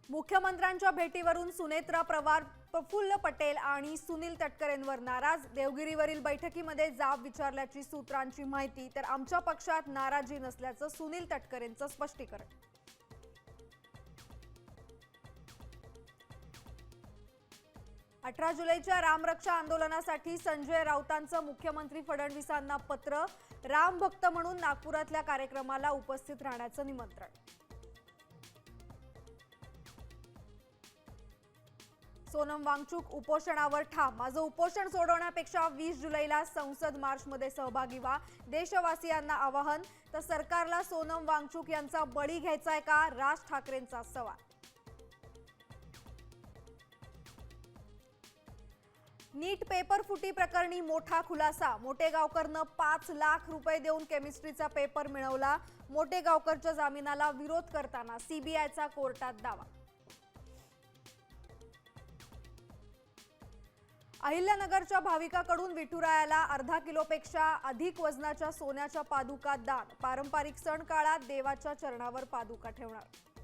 मुख्यमंत्र्यांच्या भेटीवरून सुनेत्रा पवार, प्रफुल्ल पटेल आणि सुनील तटकरेंवर नाराज। देवगिरीवरील बैठकीमध्ये जाब विचारल्याची सूत्रांची माहिती, तर आमच्या पक्षात नाराजी नसल्याचं सुनील तटकरेंचं स्पष्टीकरण। 18 जुलैच्या रामरक्षा आंदोलनासाठी संजय राऊतांचं मुख्यमंत्री फडणवीसांना पत्र। राम भक्त म्हणून नागपुरातल्या कार्यक्रमाला उपस्थित राहण्याचं निमंत्रण। सोनम वांगचुक उपोषणावर ठाम। माझं उपोषण सोडवण्यापेक्षा 20 जुलैला संसद मार्चमध्ये सहभागी व्हा, देशवासियांना आवाहन। तर सरकारला सोनम वांगचुक यांचा बळी घ्यायचाय का, राज ठाकरेंचा सवाल। नीट पेपर फुटी प्रकरणी मोठा खुलासा। मोटेगावकरनं 5 लाख रुपये देऊन केमिस्ट्रीचा पेपर मिळवला। मोटेगावकरच्या जामिनाला विरोध करताना सीबीआयचा कोर्टात दावा। अहिल्यानगरच्या भाविकाकडून विठुरायाला अर्धा किलोपेक्षा अधिक वजनाच्या सोन्याच्या पादुका दान। पारंपरिक सण काळात देवाच्या चरणावर पादुका ठेवणार।